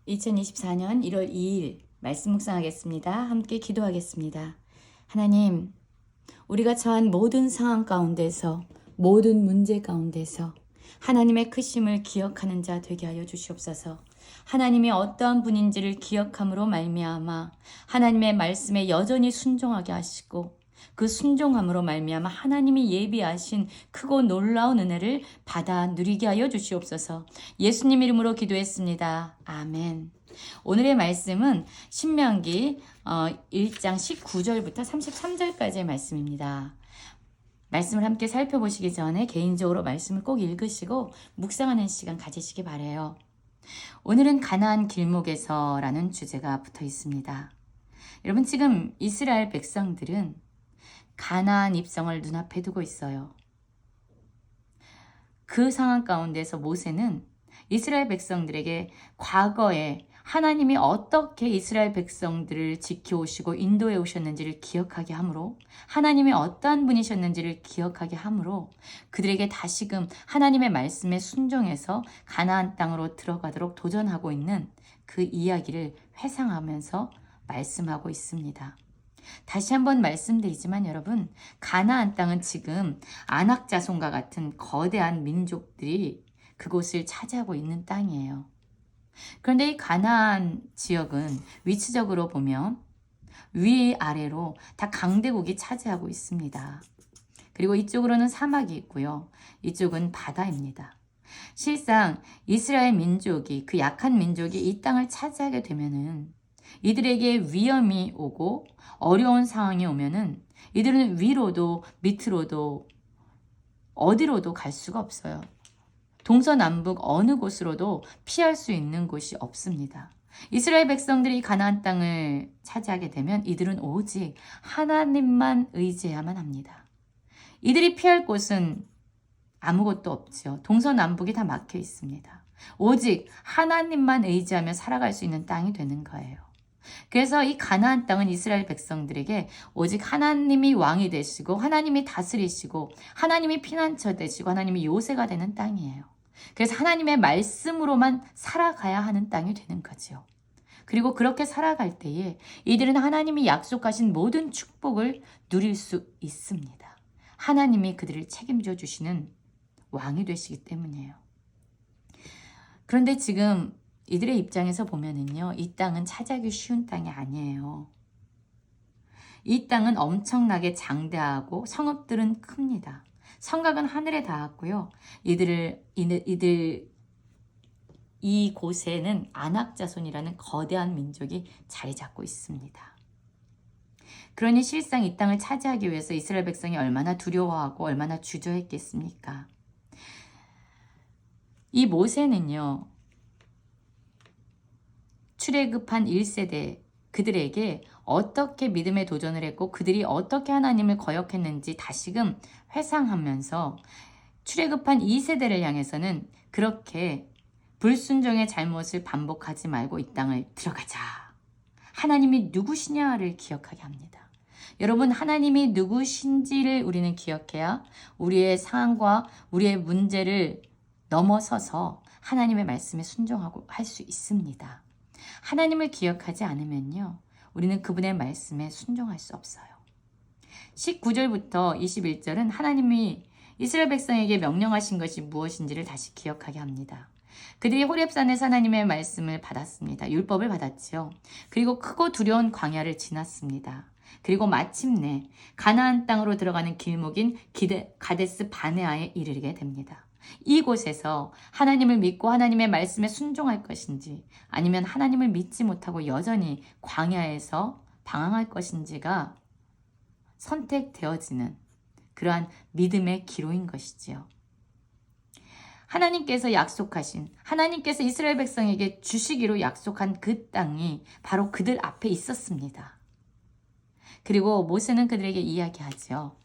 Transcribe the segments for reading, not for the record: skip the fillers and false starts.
2024년 1월 2일 말씀 묵상하겠습니다. 함께 기도하겠습니다. 하나님, 우리가 처한 모든 상황 가운데서, 모든 문제 가운데서 하나님의 크심을 기억하는 자 되게 하여 주시옵소서. 하나님이 어떠한 분인지를 기억함으로 말미암아 하나님의 말씀에 여전히 순종하게 하시고, 그 순종함으로 말미암아 하나님이 예비하신 크고 놀라운 은혜를 받아 누리게 하여 주시옵소서. 예수님 이름으로 기도했습니다. 아멘. 오늘의 말씀은 신명기 1장 19절부터 33절까지의 말씀입니다. 말씀을 함께 살펴보시기 전에 개인적으로 말씀을 꼭 읽으시고 묵상하는 시간 가지시기 바라요. 오늘은 가나안 길목에서라는 주제가 붙어 있습니다. 여러분, 지금 이스라엘 백성들은 가나안 입성을 눈앞에 두고 있어요. 그 상황 가운데서 모세는 이스라엘 백성들에게 과거에 하나님이 어떻게 이스라엘 백성들을 지켜오시고 인도해 오셨는지를 기억하게 하므로, 하나님이 어떠한 분이셨는지를 기억하게 하므로 그들에게 다시금 하나님의 말씀에 순종해서 가나안 땅으로 들어가도록 도전하고 있는 그 이야기를 회상하면서 말씀하고 있습니다. 다시 한번 말씀드리지만 여러분, 가나안 땅은 지금 아낙 자손과 같은 거대한 민족들이 그곳을 차지하고 있는 땅이에요. 그런데 이 가나안 지역은 위치적으로 보면 위아래로 다 강대국이 차지하고 있습니다. 그리고 이쪽으로는 사막이 있고요. 이쪽은 바다입니다. 실상 이스라엘 민족이, 그 약한 민족이 이 땅을 차지하게 되면은 이들에게 위험이 오고 어려운 상황이 오면은 이들은 위로도 밑으로도 어디로도 갈 수가 없어요. 동서남북 어느 곳으로도 피할 수 있는 곳이 없습니다. 이스라엘 백성들이 가나안 땅을 차지하게 되면 이들은 오직 하나님만 의지해야만 합니다. 이들이 피할 곳은 아무것도 없죠. 동서남북이 다 막혀 있습니다. 오직 하나님만 의지하며 살아갈 수 있는 땅이 되는 거예요. 그래서 이 가나안 땅은 이스라엘 백성들에게 오직 하나님이 왕이 되시고, 하나님이 다스리시고, 하나님이 피난처 되시고, 하나님이 요새가 되는 땅이에요. 그래서 하나님의 말씀으로만 살아가야 하는 땅이 되는 거죠. 그리고 그렇게 살아갈 때에 이들은 하나님이 약속하신 모든 축복을 누릴 수 있습니다. 하나님이 그들을 책임져 주시는 왕이 되시기 때문이에요. 그런데 지금 이들의 입장에서 보면은요, 이 땅은 차지하기 쉬운 땅이 아니에요. 이 땅은 엄청나게 장대하고 성읍들은 큽니다. 성곽은 하늘에 닿았고요. 이곳에는 아낙 자손이라는 거대한 민족이 자리 잡고 있습니다. 그러니 실상 이 땅을 차지하기 위해서 이스라엘 백성이 얼마나 두려워하고 얼마나 주저했겠습니까? 이 모세는요, 출애굽한 1세대 그들에게 어떻게 믿음에 도전을 했고 그들이 어떻게 하나님을 거역했는지 다시금 회상하면서 출애굽한 2세대를 향해서는 그렇게 불순종의 잘못을 반복하지 말고 이 땅을 들어가자, 하나님이 누구시냐를 기억하게 합니다. 여러분, 하나님이 누구신지를 우리는 기억해야 우리의 상황과 우리의 문제를 넘어서서 하나님의 말씀에 순종하고 할 수 있습니다. 하나님을 기억하지 않으면요, 우리는 그분의 말씀에 순종할 수 없어요. 19절부터 21절은 하나님이 이스라엘 백성에게 명령하신 것이 무엇인지를 다시 기억하게 합니다. 그들이 호렙산에서 하나님의 말씀을 받았습니다. 율법을 받았지요. 그리고 크고 두려운 광야를 지났습니다. 그리고 마침내 가나안 땅으로 들어가는 길목인 가데스 바네아에 이르게 됩니다. 이곳에서 하나님을 믿고 하나님의 말씀에 순종할 것인지, 아니면 하나님을 믿지 못하고 여전히 광야에서 방황할 것인지가 선택되어지는 그러한 믿음의 기로인 것이지요. 하나님께서 이스라엘 백성에게 주시기로 약속한 그 땅이 바로 그들 앞에 있었습니다. 그리고 모세는 그들에게 이야기하죠.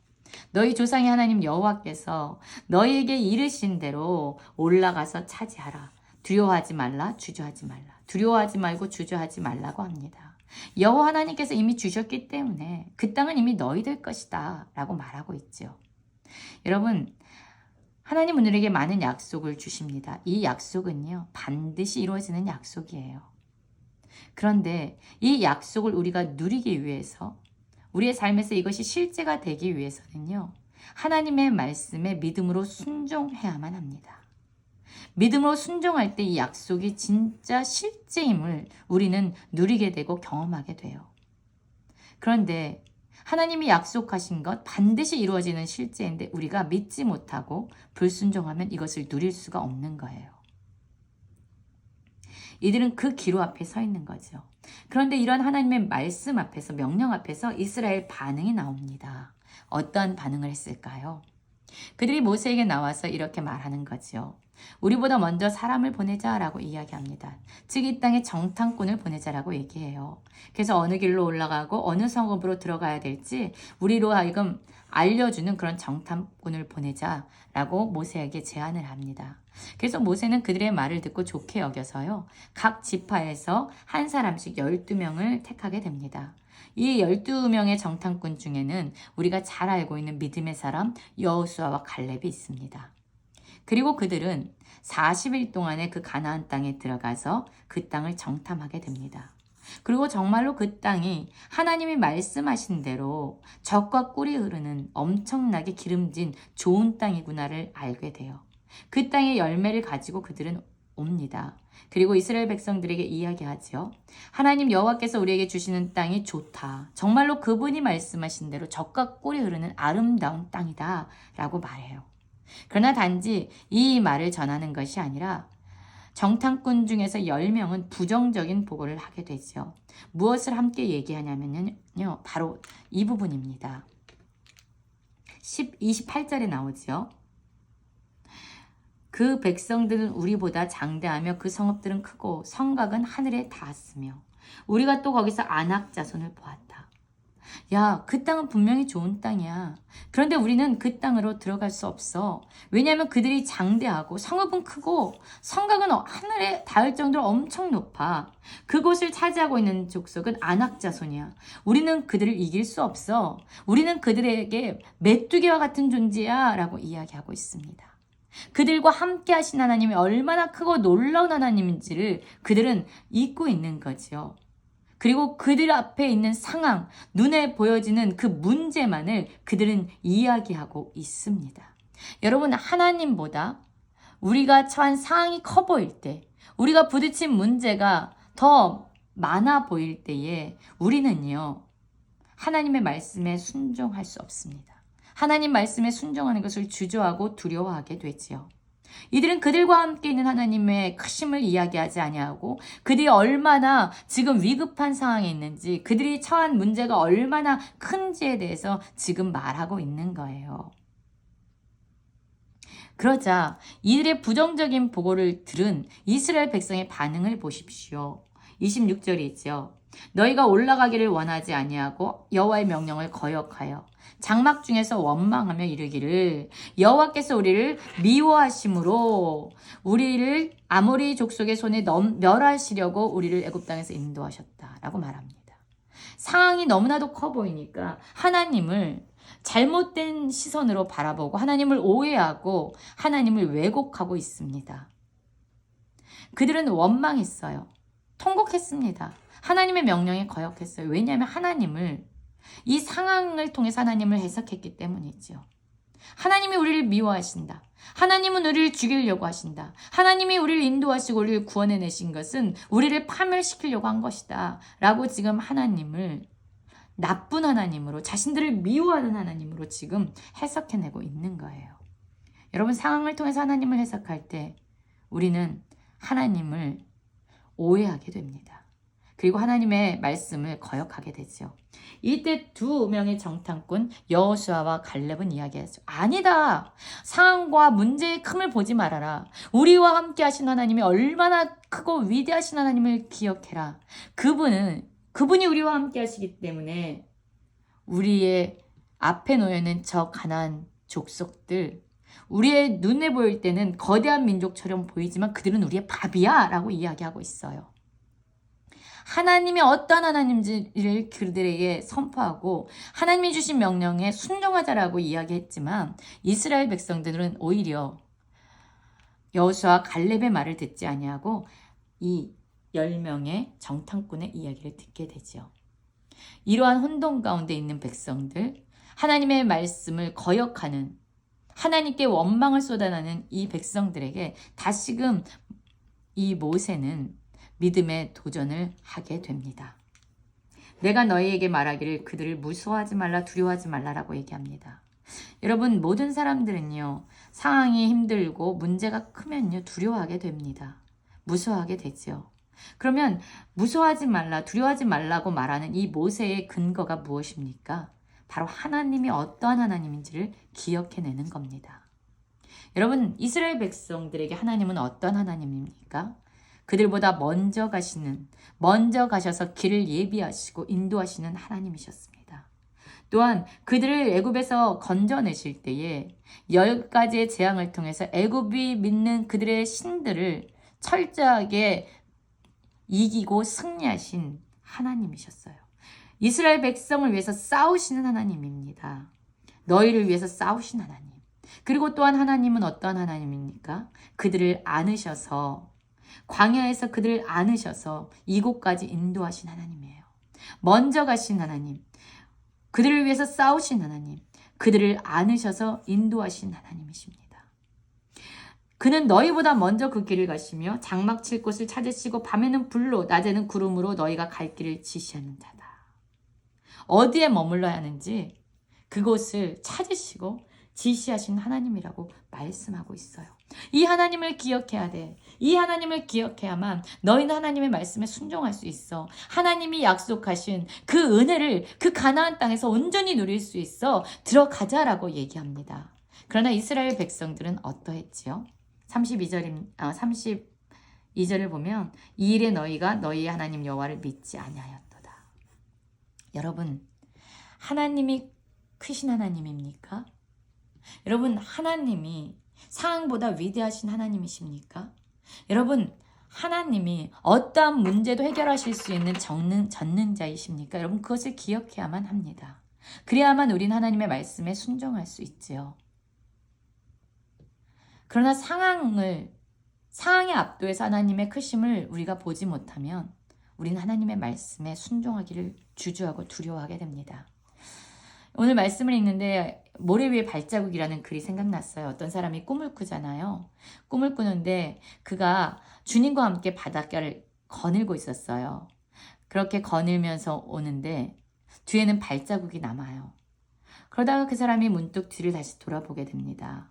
너희 조상의 하나님 여호와께서 너희에게 이르신 대로 올라가서 차지하라. 두려워하지 말라, 주저하지 말라. 두려워하지 말고 주저하지 말라고 합니다. 여호와 하나님께서 이미 주셨기 때문에 그 땅은 이미 너희들 것이다 라고 말하고 있죠. 여러분, 하나님 우리에게 많은 약속을 주십니다. 이 약속은요, 반드시 이루어지는 약속이에요. 그런데 이 약속을 우리가 누리기 위해서, 우리의 삶에서 이것이 실제가 되기 위해서는요, 하나님의 말씀에 믿음으로 순종해야만 합니다. 믿음으로 순종할 때 이 약속이 진짜 실제임을 우리는 누리게 되고 경험하게 돼요. 그런데 하나님이 약속하신 것 반드시 이루어지는 실제인데 우리가 믿지 못하고 불순종하면 이것을 누릴 수가 없는 거예요. 이들은 그 기로 앞에 서 있는 거죠. 그런데 이런 하나님의 말씀 앞에서, 명령 앞에서 이스라엘 반응이 나옵니다. 어떠한 반응을 했을까요? 그들이 모세에게 나와서 이렇게 말하는 거죠. 우리보다 먼저 사람을 보내자라고 이야기합니다. 즉 이 땅에 정탐꾼을 보내자라고 얘기해요. 그래서 어느 길로 올라가고 어느 성읍으로 들어가야 될지 우리로 하여금 알려주는 그런 정탐꾼을 보내자라고 모세에게 제안을 합니다. 그래서 모세는 그들의 말을 듣고 좋게 여겨서요, 각 지파에서 한 사람씩 12명을 택하게 됩니다. 이 12명의 정탐꾼 중에는 우리가 잘 알고 있는 믿음의 사람 여호수아와 갈렙이 있습니다. 그리고 그들은 40일 동안에 그 가나안 땅에 들어가서 그 땅을 정탐하게 됩니다. 그리고 정말로 그 땅이 하나님이 말씀하신 대로 젖과 꿀이 흐르는 엄청나게 기름진 좋은 땅이구나를 알게 돼요. 그 땅의 열매를 가지고 그들은 옵니다. 그리고 이스라엘 백성들에게 이야기하지요. 하나님 여호와께서 우리에게 주시는 땅이 좋다. 정말로 그분이 말씀하신 대로 젖과 꿀이 흐르는 아름다운 땅이다 라고 말해요. 그러나 단지 이 말을 전하는 것이 아니라 정탐꾼 중에서 10명은 부정적인 보고를 하게 되죠. 무엇을 함께 얘기하냐면요, 바로 이 부분입니다. 28절에 나오죠. 그 백성들은 우리보다 장대하며 그 성읍들은 크고 성곽은 하늘에 닿았으며 우리가 또 거기서 아낙 자손을 보았다. 야, 그 땅은 분명히 좋은 땅이야. 그런데 우리는 그 땅으로 들어갈 수 없어. 왜냐하면 그들이 장대하고 성읍은 크고 성곽은 하늘에 닿을 정도로 엄청 높아. 그곳을 차지하고 있는 족속은 아낙 자손이야. 우리는 그들을 이길 수 없어. 우리는 그들에게 메뚜기와 같은 존재야 라고 이야기하고 있습니다. 그들과 함께 하신 하나님이 얼마나 크고 놀라운 하나님인지를 그들은 잊고 있는 거지요. 그리고 그들 앞에 있는 상황, 눈에 보여지는 그 문제만을 그들은 이야기하고 있습니다. 여러분, 하나님보다 우리가 처한 상황이 커 보일 때, 우리가 부딪힌 문제가 더 많아 보일 때에 우리는요, 하나님의 말씀에 순종할 수 없습니다. 하나님 말씀에 순종하는 것을 주저하고 두려워하게 되지요. 이들은 그들과 함께 있는 하나님의 크심을 이야기하지 아니하고 그들이 얼마나 지금 위급한 상황에 있는지, 그들이 처한 문제가 얼마나 큰지에 대해서 지금 말하고 있는 거예요. 그러자 이들의 부정적인 보고를 들은 이스라엘 백성의 반응을 보십시오. 26절이 있죠. 너희가 올라가기를 원하지 아니하고 여호와의 명령을 거역하여 장막 중에서 원망하며 이르기를 여호와께서 우리를 미워하심으로 우리를 아모리 족속의 손에 멸하시려고 우리를 애굽 땅에서 인도하셨다라고 말합니다. 상황이 너무나도 커 보이니까 하나님을 잘못된 시선으로 바라보고 하나님을 오해하고 하나님을 왜곡하고 있습니다. 그들은 원망했어요. 통곡했습니다. 하나님의 명령에 거역했어요. 왜냐하면 하나님을, 이 상황을 통해서 하나님을 해석했기 때문이죠. 하나님이 우리를 미워하신다. 하나님은 우리를 죽이려고 하신다. 하나님이 우리를 인도하시고 우리를 구원해내신 것은 우리를 파멸시키려고 한 것이다 라고 지금 하나님을 나쁜 하나님으로, 자신들을 미워하는 하나님으로 지금 해석해내고 있는 거예요. 여러분, 상황을 통해서 하나님을 해석할 때 우리는 하나님을 오해하게 됩니다. 그리고 하나님의 말씀을 거역하게 되죠. 이때 두 명의 정탐꾼 여호수아와 갈렙은 이야기했죠. 아니다. 상황과 문제의 큼을 보지 말아라. 우리와 함께 하신 하나님이 얼마나 크고 위대하신 하나님을 기억해라. 그분이 우리와 함께 하시기 때문에 우리의 앞에 놓여있는 저 가나안 족속들, 우리의 눈에 보일 때는 거대한 민족처럼 보이지만 그들은 우리의 밥이야 라고 이야기하고 있어요. 하나님이 어떤 하나님인지를 그들에게 선포하고 하나님이 주신 명령에 순종하자라고 이야기했지만 이스라엘 백성들은 오히려 여호수아 갈렙의 말을 듣지 아니하고 이 10명의 정탐꾼의 이야기를 듣게 되죠. 이러한 혼돈 가운데 있는 백성들, 하나님의 말씀을 거역하는, 하나님께 원망을 쏟아내는 이 백성들에게 다시금 이 모세는 믿음의 도전을 하게 됩니다. 내가 너희에게 말하기를 그들을 무서워하지 말라, 두려워하지 말라라고 얘기합니다. 여러분, 모든 사람들은요, 상황이 힘들고 문제가 크면요, 두려워하게 됩니다. 무서워하게 되죠. 그러면 무서워하지 말라, 두려워하지 말라고 말하는 이 모세의 근거가 무엇입니까? 바로 하나님이 어떠한 하나님인지를 기억해내는 겁니다. 여러분, 이스라엘 백성들에게 하나님은 어떤 하나님입니까? 그들보다 먼저 가셔서 길을 예비하시고 인도하시는 하나님이셨습니다. 또한 그들을 애굽에서 건져내실 때에 10가지의 재앙을 통해서 애굽이 믿는 그들의 신들을 철저하게 이기고 승리하신 하나님이셨어요. 이스라엘 백성을 위해서 싸우시는 하나님입니다. 너희를 위해서 싸우신 하나님. 그리고 또한 하나님은 어떠한 하나님입니까? 그들을 안으셔서, 광야에서 그들을 안으셔서 이곳까지 인도하신 하나님이에요. 먼저 가신 하나님, 그들을 위해서 싸우신 하나님, 그들을 안으셔서 인도하신 하나님이십니다. 그는 너희보다 먼저 그 길을 가시며 장막 칠 곳을 찾으시고 밤에는 불로 낮에는 구름으로 너희가 갈 길을 지시하는 자다. 어디에 머물러야 하는지 그곳을 찾으시고 지시하신 하나님이라고 말씀하고 있어요. 이 하나님을 기억해야 돼. 이 하나님을 기억해야만 너희는 하나님의 말씀에 순종할 수 있어. 하나님이 약속하신 그 은혜를 그 가나안 땅에서 온전히 누릴 수 있어. 들어가자라고 얘기합니다. 그러나 이스라엘 백성들은 어떠했지요? 32절을 보면 이 일에 너희가 너희 하나님 여호와를 믿지 아니하였도다. 여러분, 하나님이 크신 하나님입니까? 여러분, 하나님이 상황보다 위대하신 하나님이십니까? 여러분, 하나님이 어떠한 문제도 해결하실 수 있는 전능자이십니까? 여러분, 그것을 기억해야만 합니다. 그래야만 우린 하나님의 말씀에 순종할 수 있지요. 그러나 상황에 압도해서 하나님의 크심을 우리가 보지 못하면 우리는 하나님의 말씀에 순종하기를 주저하고 두려워하게 됩니다. 오늘 말씀을 읽는데 모래 위에 발자국이라는 글이 생각났어요. 어떤 사람이 꿈을 꾸잖아요. 꿈을 꾸는데 그가 주님과 함께 바닷가를 거닐고 있었어요. 그렇게 거닐면서 오는데 뒤에는 발자국이 남아요. 그러다가 그 사람이 문득 뒤를 다시 돌아보게 됩니다.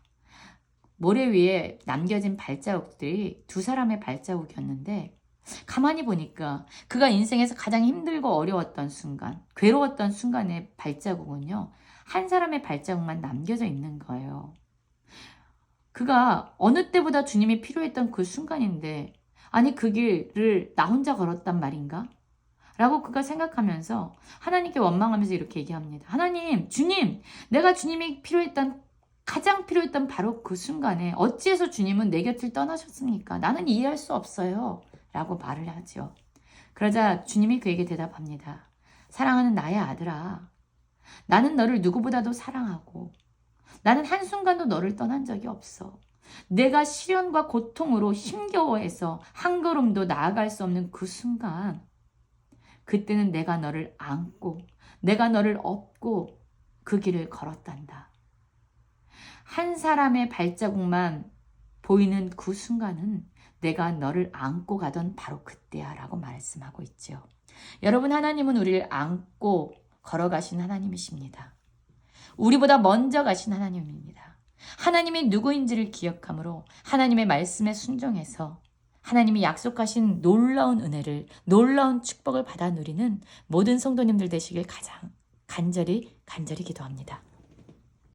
모래 위에 남겨진 발자국들이 두 사람의 발자국이었는데 가만히 보니까 그가 인생에서 가장 힘들고 어려웠던 순간, 괴로웠던 순간의 발자국은요, 한 사람의 발자국만 남겨져 있는 거예요. 그가 어느 때보다 주님이 필요했던 그 순간인데, 아니 그 길을 나 혼자 걸었단 말인가? 라고 그가 생각하면서 하나님께 원망하면서 이렇게 얘기합니다. 하나님, 주님, 내가 주님이 가장 필요했던 바로 그 순간에 어찌해서 주님은 내 곁을 떠나셨습니까? 나는 이해할 수 없어요. 라고 말을 하죠. 그러자 주님이 그에게 대답합니다. 사랑하는 나의 아들아, 나는 너를 누구보다도 사랑하고 나는 한순간도 너를 떠난 적이 없어. 내가 시련과 고통으로 힘겨워해서 한 걸음도 나아갈 수 없는 그 순간, 그때는 내가 너를 안고 내가 너를 업고 그 길을 걸었단다. 한 사람의 발자국만 보이는 그 순간은 내가 너를 안고 가던 바로 그때야 라고 말씀하고 있죠. 여러분, 하나님은 우리를 안고 걸어가신 하나님이십니다. 우리보다 먼저 가신 하나님입니다. 하나님이 누구인지를 기억함으로 하나님의 말씀에 순종해서 하나님이 약속하신 놀라운 은혜를, 놀라운 축복을 받아 누리는 모든 성도님들 되시길 가장 간절히 기도합니다.